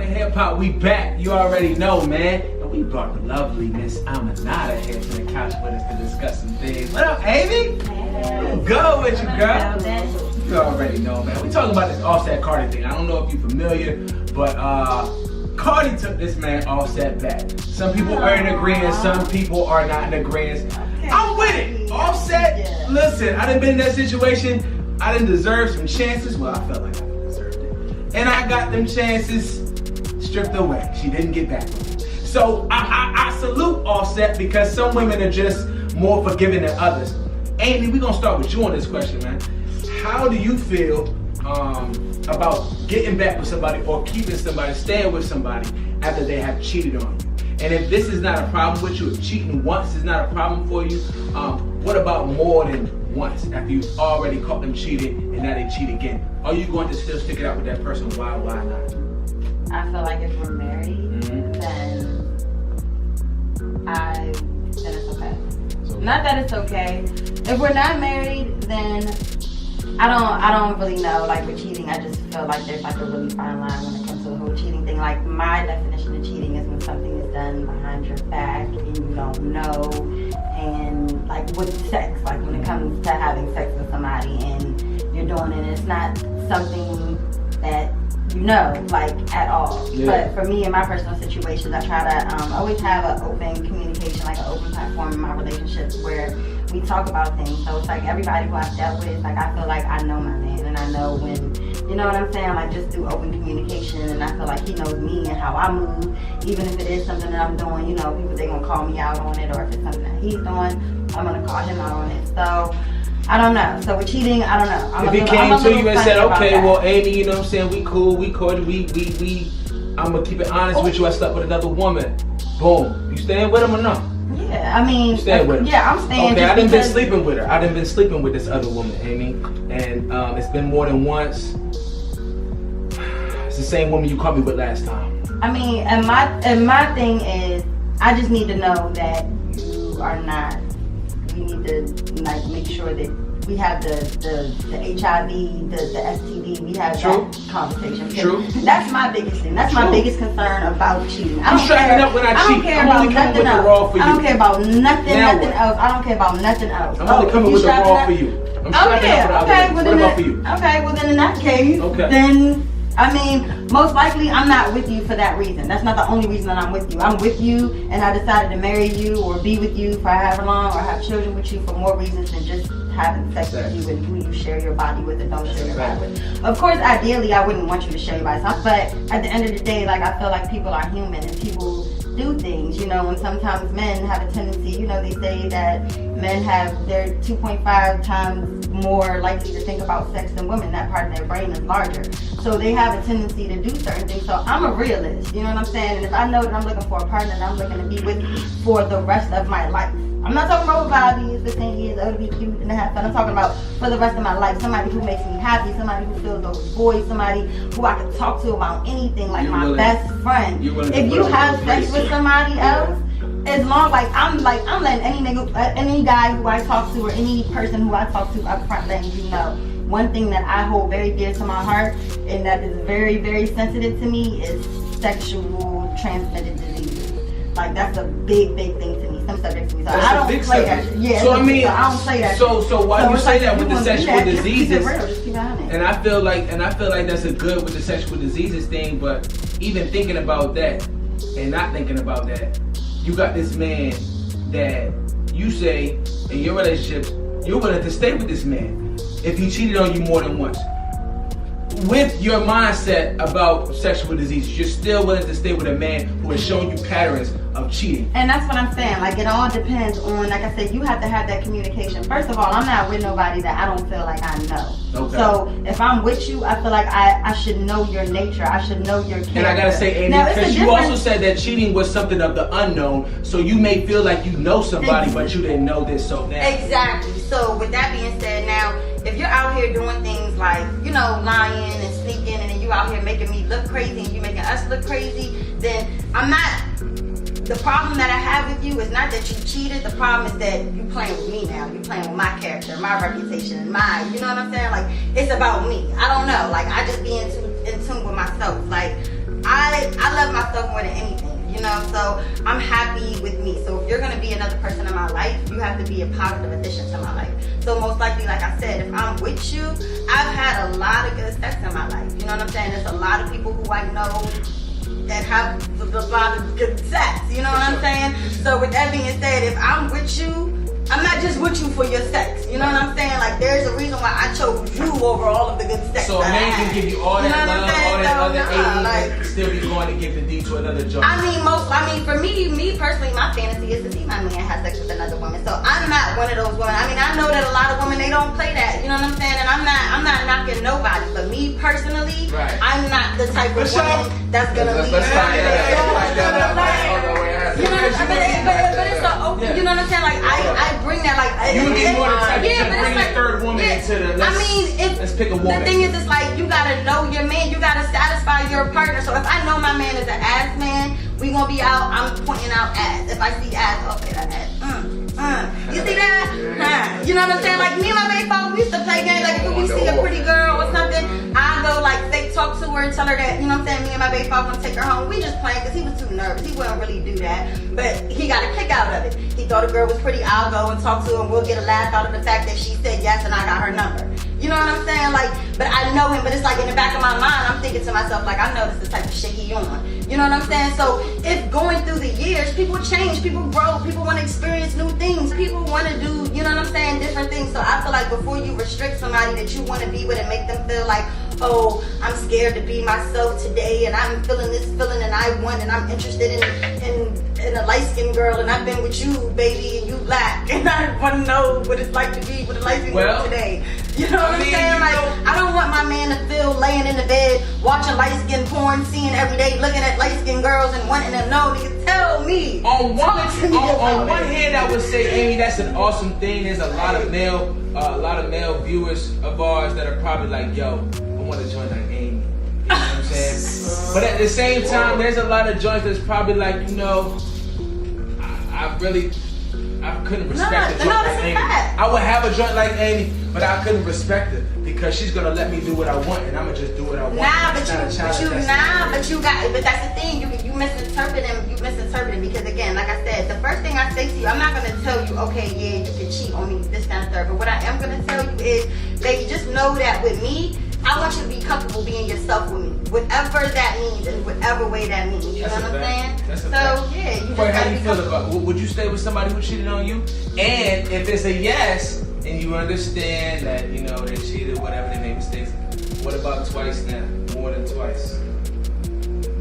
MoreThanHipHop, we back. You already know, man. And we brought the lovely Miss Aminata here to the couch with us to discuss some things. What up, Amy? Hey. Good with you, girl. You already know, man. We talking about this Offset Cardi thing. I don't know if you're familiar, but Cardi took this man Offset back. Some people are in agreement, some people are not in agreement. Okay. I'm with it. Offset, listen, I done been in that situation. I done deserved some chances. Well, I felt like I deserved it. And I got them chances stripped away. She didn't get back with me. So I salute Offset because some women are just more forgiving than others. Amy, we're gonna start with you on this question, man. How do you feel about getting back with somebody or keeping somebody, staying with somebody after they have cheated on you? And if this is not a problem with you, if cheating once is not a problem for you, what about more than once after you've already caught them cheating and now they cheat again? Are you going to still stick it out with that person? Why not? I feel like if we're married, then it's okay. Not that it's okay. If we're not married, then I don't really know. Like with cheating, I just feel like there's like a really fine line when it comes to the whole cheating thing. Like my definition of cheating is when something is done behind your back and you don't know, and like with sex, like when it comes to having sex with somebody and you're doing it, and it's not something that you know, like at all. But for me, in my personal situations, I try to always have an open communication, like an open platform in my relationships where we talk about things. So it's like everybody who I've dealt with, like I feel like I know my man and I know when, you know what I'm saying? Like just through open communication, and I feel like he knows me and how I move. Even if it is something that I'm doing, you know, people, they gonna call me out on it, or if it's something that he's doing, I'm gonna call him out on it. So I don't know. So with cheating, I don't know. If he came to you and said, okay, well, Amy, you know what I'm saying, we cool, we courted, I'm gonna keep it honest with you, I slept with another woman. Boom. You staying with him or no? Yeah, I mean, you staying with him? Yeah, I'm staying. Okay, I done been sleeping with her. I done been sleeping with this other woman, Amy, and it's been more than once. It's the same woman you caught me with last time. I mean, and my thing is, I just need to know that you are not. We need to like make sure that we have the HIV, the STD, we have that conversation. True. That's my biggest thing. That's my biggest concern about cheating. I'm strapping up when I cheat. I don't care about nothing else. I don't care about nothing else. I don't care about nothing else. I'm only coming with the raw for you. I'm strapping up for the other. What about for you? Okay, well then in that case, then I mean, most likely I'm not with you for that reason. That's not the only reason that I'm with you. I'm with you and I decided to marry you or be with you for however long or have children with you for more reasons than just having sex with you and who you share your body with and don't share your body with. Of course, ideally, I wouldn't want you to share your body, but at the end of the day, like I feel like people are human and people do things, you know, and sometimes men have a tendency, you know, they say that men they're 2.5 times more likely to think about sex than women. That part of their brain is larger. So they have a tendency to do certain things. So I'm a realist, you know what I'm saying? And if I know that I'm looking for a partner that I'm looking to be with for the rest of my life, I'm not talking about bodies, 15 years old to be cute and have fun. I'm talking about for the rest of my life. Somebody who makes me happy, somebody who fills those voids, somebody who I can talk to about anything, like my best friend. If you have sex with somebody else, as long I'm letting any guy who I talk to or any person who I talk to up front letting you know. One thing that I hold very dear to my heart and that is very, very sensitive to me is sexual transmitted diseases. Like that's a big, big thing to me. Some subjects to me. So I don't play that shit. Yeah, so I mean, I don't play that. So why you say that with the sexual diseases? Just keep it on it. And I feel like that's a good with the sexual diseases thing. But even thinking about that and not thinking about that, you got this man that you say in your relationships you're willing to stay with this man if he cheated on you more than once. With your mindset about sexual diseases, you're still willing to stay with a man who has shown you patterns of cheating. And that's what I'm saying. Like it all depends on, like I said, you have to have that communication. First of all, I'm not with nobody that I don't feel like I know. Okay. So if I'm with you, I feel like I should know your nature. I should know your character. And I gotta say, Amy, because you also said that cheating was something of the unknown, so you may feel like you know somebody, but you didn't know this. So now. Exactly. So with that being said, now if you're out here doing things like, you know, lying and sneaking, and then you out here making me look crazy and you making us look crazy, then I'm not. The problem that I have with you is not that you cheated. The problem is that you playing with me now. You playing with my character, my reputation, you know what I'm saying? Like, it's about me. I don't know. Like, I just be in tune with myself. Like, I I love myself more than anything, you know. So I'm happy with me. So if you're gonna be another person in my life, you have to be a positive addition to my life. So most likely, like I said, if I'm with you, I've had a lot of good sex in my life. You know what I'm saying? There's a lot of people who I know that have a lot of good sex. You know what I'm saying? So with that being said, if I'm with you, I'm not just with you for your sex. You know what I'm saying? Like, there's a reason why I chose you over all of the good sex. So a man can give you all that love, all that other like, and still be going to give the D to another joint. I mean, for me personally, my fantasy is to see my man have sex with another woman. So I'm not one of those women. I mean, I know that a lot of women, they don't play that. You know what I'm saying? And I'm not knocking nobody. But me personally, I'm not the type of woman that's gonna leave. Let's find that out. You know what I'm saying? But it's so open. You know what I'm saying? Like, I bring that, like, you would be more the type to bring like, the third woman into the. Let's pick a woman. The thing is, it's like, you gotta know your man. You gotta satisfy your partner. So if I know my man is an ass man, we gonna be out. I'm pointing out ass. If I see ass, okay, that ass. You see that? You know what I'm saying? Like, me and my baby father, we used to play games. Like, if we see a pretty girl or something, I go like fake talk to her and tell her that, you know what I'm saying, me and my baby father want to take her home. We just playing because he was too nervous. He wouldn't really do that, but he got a kick out of it. He thought the girl was pretty. I'll go and talk to her and we'll get a laugh out of the fact that she said yes and I got her number. You know what I'm saying? Like, but I know him, but it's like in the back of my mind, I'm thinking to myself, like, I know this is the type of shit he on. You know what I'm saying? So if going through the years, people change, people grow, people want to experience new things, people want to do, you know what I'm saying, different things. So I feel like before you restrict somebody that you want to be with and make them feel like, oh, I'm scared to be myself today and I'm feeling this feeling and I want and I'm interested in a light-skinned girl and I've been with you, baby, and you black and I want to know what it's like to be with a light-skinned girl today. You know what I'm saying? Like, I don't want my man to feel laying in the bed watching light-skinned porn, seeing every day, looking at light-skinned girls and wanting to know. Nigga, tell me. On one hand, I would say, Amy, that's an awesome thing. There's a lot of male viewers of ours that are probably like, yo, I want to join like Amy. You know what I'm saying? But at the same time, there's a lot of joints that's probably like, you know, I couldn't respect a joint like Amy. I would have a joint like Amy, but I couldn't respect her because she's gonna let me do what I want, and I'm gonna just do what I want. But that's the thing. You misinterpreting because again, like I said, the first thing I say to you, I'm not gonna tell you, okay, yeah, you can cheat on me, this, that, and third. But what I am gonna tell you is, baby, just know that with me, I want you to be comfortable being yourself with me, whatever that means, in whatever way that means. You know what I'm saying? So yeah, you just how do you feel about? Would you stay with somebody who cheated on you? And if it's a yes, and you understand that you know they cheated, whatever, they made mistakes. What about twice now? More than twice?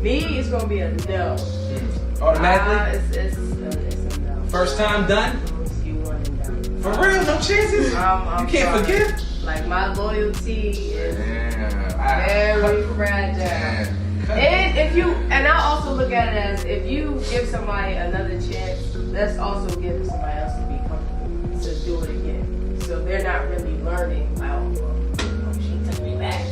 Me, it's gonna be a no. Automatically? It's a no. First time done? You one and done. For real? No chances? I'm you can't forgive? Like, my loyalty is very fragile. And I also look at it as, if you give somebody another chance, that's also giving somebody else to be comfortable to do it again. So they're not really learning, like, oh, she took me back.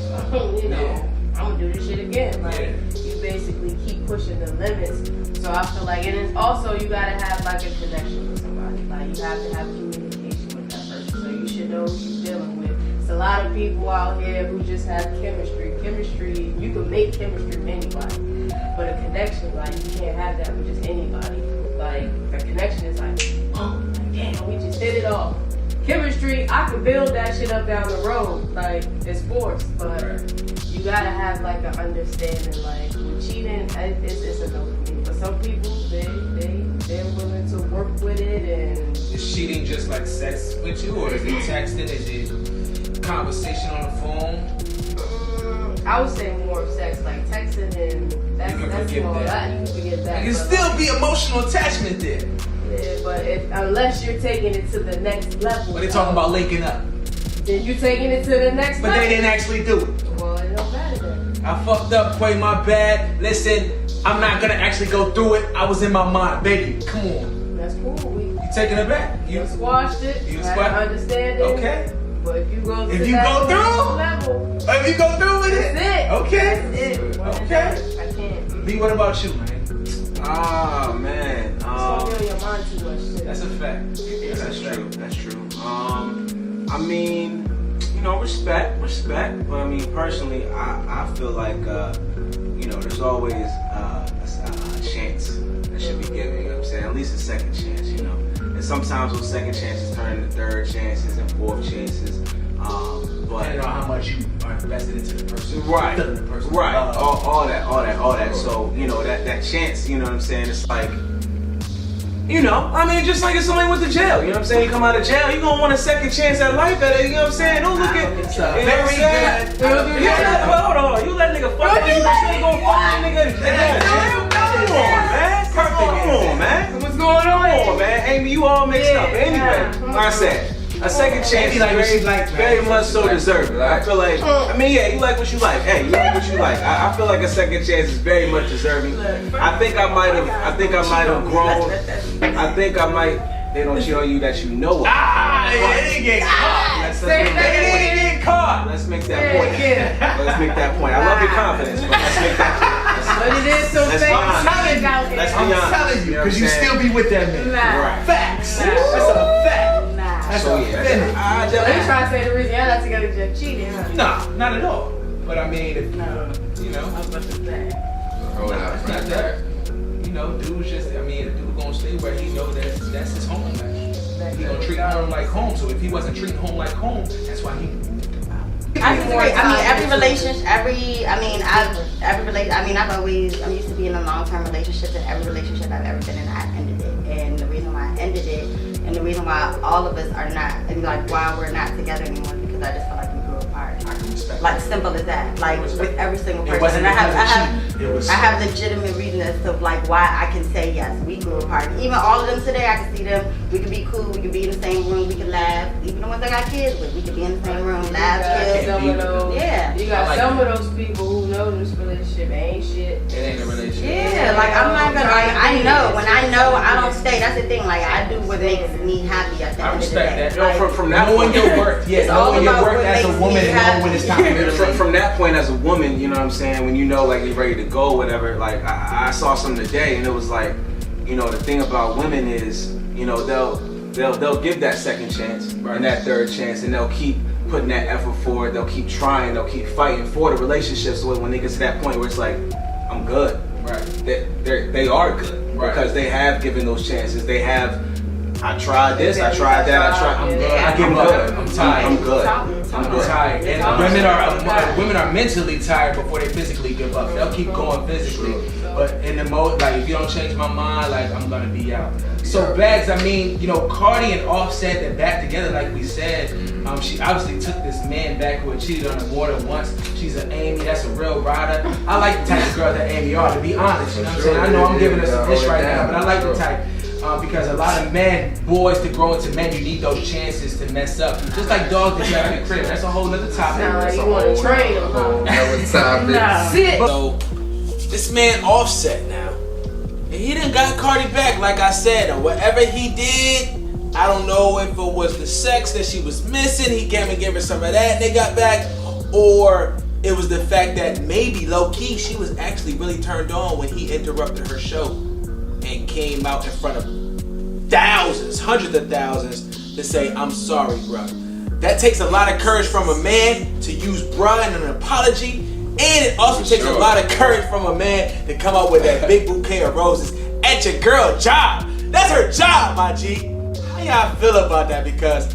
You know, I'm gonna do this shit again. Like, you basically keep pushing the limits. So I feel like, and it's also, you gotta have like a connection with somebody. Like, you have to have communication with that person. So you should know who you're dealing with. There's a lot of people out here who just have chemistry. Chemistry, you can make chemistry with anybody. But a connection, like, you can't have that with just anybody. Like, a connection is like, oh, damn, we just hit it off. Chemistry, I could build that shit up down the road. Like, it's forced. But you gotta have, like, an understanding. Like, with cheating, it's a no for me. But some people, they're willing to work with it. And is cheating just like sex with you, or is it texting? Is it conversation on the phone? I would say more of sex, like texting, and that's more that. You can forget that. There can still be emotional attachment there. Yeah, but unless you're taking it to the next level. But they're talking about linking up. Then you're taking it to the next level. But they didn't actually do it. Well, it don't matter then. I fucked up, Quay, my bad. Listen, I'm not gonna actually go through it. I was in my mind. Baby, come on. That's cool. You taking it back. You squashed it. You squashed it. Understand it. Okay. But if you go through, level, if you go through with it, that's it. Okay. That's it. Okay. I can't. B, what about you, man? Man. It's gonna be on your mind too much shit. That's a fact. That's true. I mean, you know, respect. But I mean, personally, I feel like, you know, there's always least a second chance, you know. And sometimes those second chances turn into third chances and fourth chances. But depending on how much you are invested into the person, right, the person, right, all that. So you know that chance, you know what I'm saying? It's like, you know, I mean, just like if somebody went to jail, you know what I'm saying? You come out of jail, you gonna want a second chance at life, you know what I'm saying? Don't look at, you know what I'm saying? Hold on, you let nigga fuck you, you gonna fuck that nigga again. Come on, man. Come on, man. What's going on? Come on, man. Amy, you all mixed up. Anyway, like I said, a second chance is very much so deserved. I feel like, I mean, yeah, you like what you like. Hey, you like what you like. I feel like a second chance is very much deserving. I think I might have grown. I think I might. They don't cheat on you that you know of. They get caught. Let's make that point. Let's make that point. I love your confidence, but let's make that point. But it is so fake. Let's be honest. I'm telling you, because you still be with that man. Nah. Facts. That's a fact. That's So a yeah, fact. They try to say the reason y'all not together just cheating, huh? Nah, not at all. But I mean, if, you know, I was about to say. it's not that. You know, dude's just, I mean, a dude gonna stay where he know that's his home. Like, he gonna treat home like home. So if he wasn't treating home like home, that's why he. I disagree. I mean, every relationship, I'm used to being in long-term relationships, and every relationship I've ever been in, I ended it. And the reason why I ended it, and the reason why all of us are not, and like why we're not together anymore, because I just feel like we grew apart. I can respect Like simple as that. Like with every single It person. wasn't And because I have legitimate reason as to like why I can say yes, we grew apart. Even all of them today, I can see them. We could be cool. We could be in the same room. We could laugh. Even the ones I got kids with, we could be in the same room, laugh, kids. Some of those, Yeah. You got some of those people who know this relationship ain't shit. It ain't a relationship. Yeah, like I'm not gonna. Like, I know when I know I don't stay. That's the thing. Like I do what makes me happy at the I end of the respect day. that. Like, From that Knowing point, your worth, It's all knowing your about worth what as a makes woman me and knowing when it's time for you to leave. from that point as a woman, you know what I'm saying, when you know like you're ready to go, whatever, like I saw something today and it was like, you know, the thing about women is, you know, they'll give that second chance and that third chance, and they'll keep putting that effort forward, they'll keep trying, they'll keep fighting for the relationship, so when they get to that point where it's like, I'm good. Right. They are good. Right. Because they have given those chances. They have, I tried this, I tried that, I'm good. I give up. I'm tired. I'm good. I'm tired. And women are mentally tired before they physically give up. They'll keep going physically. But in the mode, like if you don't change my mind, like I'm gonna be out. So Bags, I mean, you know, Cardi and Offset, they're back together, like we said. She obviously took this man back who had cheated on her more than once. She's an Amy, that's a real rider. I like the type of girl that Amy are, to be honest. You know what I'm saying? I know I'm giving her some ish right now, but I like the type. Because a lot of men, boys to grow into men, you need those chances to mess up. Just like dogs that you have in the crib. That's a whole nother topic. Sound like you want to train them. Sit. So this man Offset now, and he done got Cardi back, like I said, and whatever he did, I don't know if it was the sex that she was missing, he came and gave her some of that and they got back, or it was the fact that maybe low-key she was actually really turned on when he interrupted her show and came out in front of thousands, hundreds of thousands to say, I'm sorry, bro. That takes a lot of courage from a man to use bruh in an apology, and it also takes a lot of courage from a man to come out with that big bouquet of roses at your girl job. That's her job, my G. How y'all feel about that? Because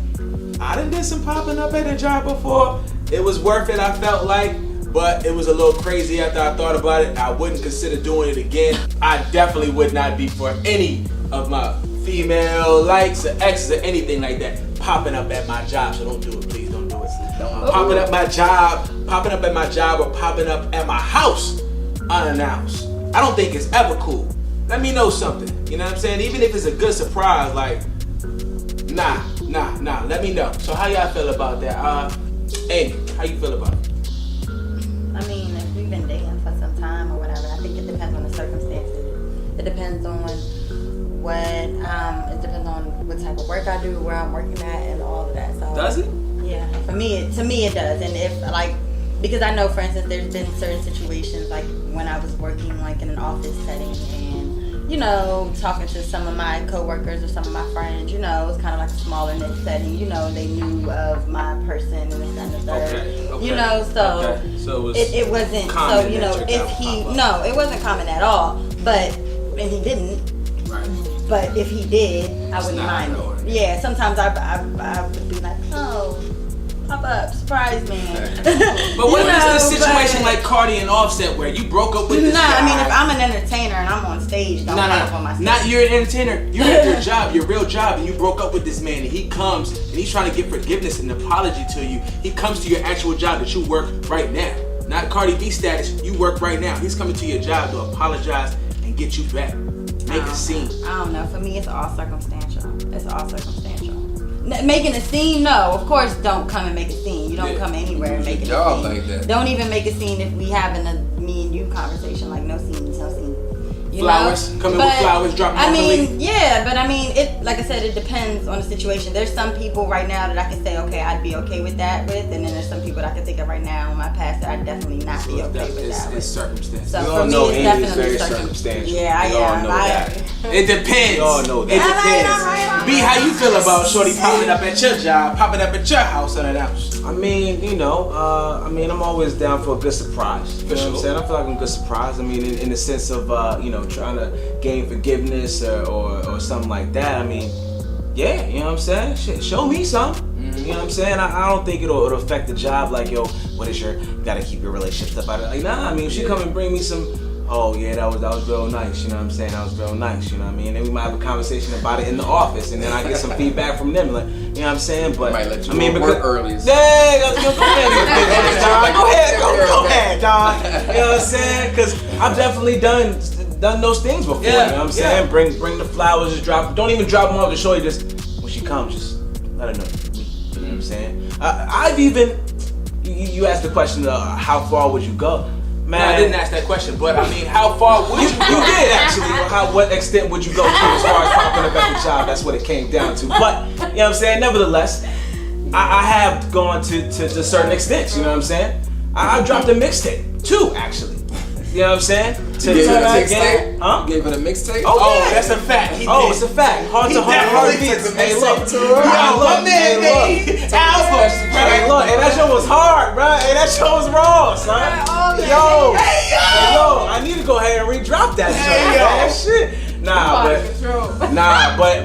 I done did some popping up at the job before. It was worth it, I felt like, but it was a little crazy after I thought about it. I wouldn't consider doing it again. I definitely would not be for any of my female likes or exes or anything like that popping up at my job. So don't do it, please don't do it. Popping up at my job or popping up at my house unannounced. I don't think it's ever cool. Let me know something. You know what I'm saying? Even if it's a good surprise, like, nah. Let me know. So how y'all feel about that? Amy, how you feel about it? I mean, if we've been dating for some time or whatever, I think it depends on the circumstances. It depends on what type of work I do, where I'm working at, and all of that. So Does it? Yeah, to me it does. And if like, because I know, for instance, there's been certain situations like when I was working like in an office setting and, you know, talking to some of my coworkers or some of my friends, you know, it's kind of like a smaller knit setting, you know, they knew of my person and this and the third, Okay. you know, so it wasn't, so, you know, if he, no, it wasn't common at all, but, and he didn't, Right. But if he did, I wouldn't not mind out of it. order. Yeah, sometimes I would be like, oh, pop up, surprise me. But what You if it's a know, situation but- like Cardi and Offset where you broke up with this Nah, guy? I mean, if I'm an entertainer and I'm on stage, don't pop up on my stage. Not you're an entertainer. You're at your job, your real job, and you broke up with this man, and he comes and he's trying to get forgiveness and apology to you. He comes to your actual job that you work right now, not Cardi B status. You work right now. He's coming to your job to apologize and get you back. Make a scene. I don't know. For me, it's all circumstantial. It's all circumstantial. Making a scene, no. Of course, don't come and make a scene. You don't come anywhere and make a Y'all scene. like that. Don't even make a scene if we having a me and you conversation. Like no scenes, no scene. You Flowers. know? Come in with flowers, drop them I off the mean, leaf. yeah, but I mean, it. Like I said, it depends on the situation. There's some people right now that I can say, okay, I'd be okay with that with, and then there's some people that I can think of right now in my past that I'd definitely not be okay with that It's with. circumstance. So We for all me, know it's Amy is definitely very circumstantial. Yeah, I We all am. know I that. It depends. We all know that. It All right, depends. all right, all B, how you feel about Shorty popping up at your job, popping up at your house unannounced? I mean, I'm always down for a good surprise. You know what I'm saying? I feel like I'm a good surprise. I mean, in the sense of, trying to gain forgiveness or something like that. I mean, yeah, you know what I'm saying? Shit, show me something. You know what I'm saying? I don't think it'll affect the job. Like, yo, you gotta keep your relationship stuff out of it. Like, nah, I mean, if she come and bring me some, oh yeah, that was real nice, you know what I'm saying? That was real nice, you know what I mean? And then we might have a conversation about it in the office, and then I get some feedback from them, like, you know what I'm saying? But Might let you I mean, go to work early. Yeah, go ahead, dog. Go ahead, dog. You know what I'm saying? Because I've definitely done those things before. Yeah, You know what I'm saying? Bring the flowers, just don't even drop them off to show you. Just when she comes, just let her know. You know what I'm saying? I've even you asked the question, how far would you go? Man, No, I didn't ask that question, but I mean, how far would you? You did actually. What extent would you go to as far as popping up at the job? That's what it came down to. But you know what I'm saying. Nevertheless, I have gone to certain extents. You know what I'm saying. I dropped a mixtape too, actually. You know what I'm saying? You gave it a mixtape? Huh? You gave it a mixtape? Oh, yeah. that's a fact. He Oh, did. it's a fact. Heart He to heart, definitely heartbeats. took the Hey, mixtape look. to her. Yo, My man made album. Hey, look, and that show was hard, bro. And that show was raw, son. Yo, I need to go ahead and re-drop that show. Man. Shit.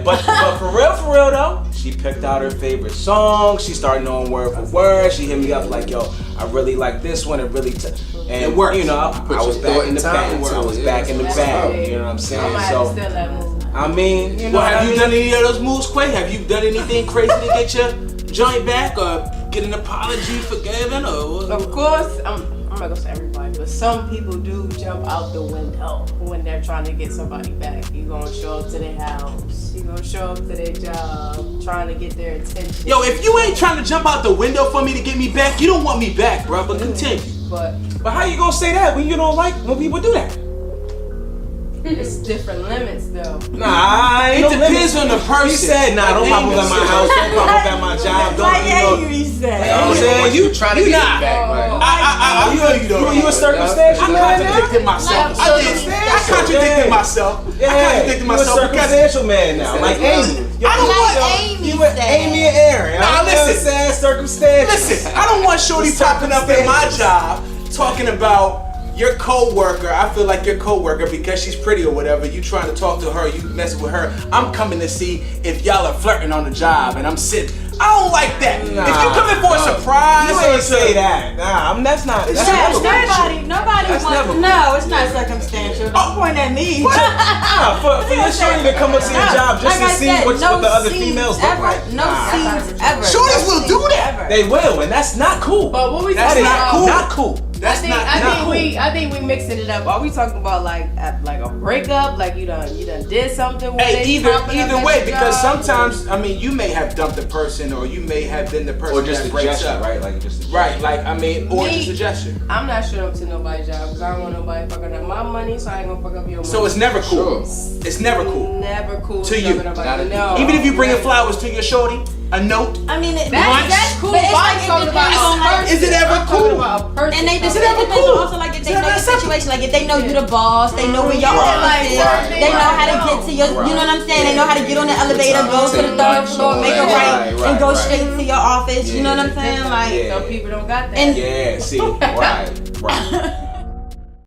But for real though, she picked out her favorite song. She started knowing word for word. She hit me up like, yo, I really like this one. It really and It worked. you know, I was back in the bag. I was back in the bag. You know what I'm I saying? might have So to still have this. I mean, you know, Well, have you done any of those moves, Quay? Have you done anything crazy to get your joint back, or get an apology forgiven, or? Of course, I'm not gonna say everybody, but some people do jump out the window when they're trying to get somebody back. You gonna show up to their house, you gonna show up to their job, trying to get their attention. Yo, if you ain't trying to jump out the window for me to get me back, you don't want me back, bro. But continue. But But how you gonna say that when you don't like when people do that? it's different limits though. Nah, It depends on the person. He said, nah, don't pop up at my house, don't pop up at my job, don't Like you know. Angry said. You know what I'm saying? You trying to you get not. it back, right? I feel you though. You a circumstantial I man now? contradicted myself. I contradicted myself. Yeah, I contradicted you a myself because circumstantial man now, like Amy. I don't want. Amy You and said. Amy and Aaron. Nah, You know what I'm listen. saying? Circumstantial. Listen, I don't want Shorty popping up at my job talking about your co-worker. I feel like your co-worker, because she's pretty or whatever, you trying to talk to her, you messing with her. I'm coming to see if y'all are flirting on the job, and I'm sitting. I don't like that. If you coming for a surprise, You ain't say that. Nah, that's not. That's Yeah, never nobody That's wants. never- No, it's not circumstantial. Don't point at me. Nah, for your shorty to come up to your job just to see what the other females look like. No scenes ever. Shorties will do that. Ever. They will, and that's not cool. But what we That's talking not about? cool. Not cool. That's not cool. I think we mixing it up. Are we talking about like a breakup? Like you done did something with Hey, it, either popping up at way, your because job? sometimes, I mean, you may have dumped a person, or you may have been the person Or just that a breaks gesture, up. right? Like just a Right, like, I mean, or Me- just a gesture. I'm not showing up to nobody's job because I don't want nobody fucking up my money, so I ain't gonna fuck up your money. So it's never cool. Sure. It's never cool. never cool To you. fucking up no. Even if you bringing never. flowers to your shorty, a note. I mean, That's cool. But it's But like I'm it talking about depends on a like. person. Is it ever I'm talking cool? about a person. And they just Is it ever depends cool? on also like if they Is it know ever the acceptable? situation, like if they know you the boss, they know where your Right, office is, right, they know how to right. get to your, you know what I'm saying? They know how to get on the elevator, go to the third floor, make a right, and go straight to your office. You know what I'm saying? Like, Some people don't got that. And- Yeah, see, right.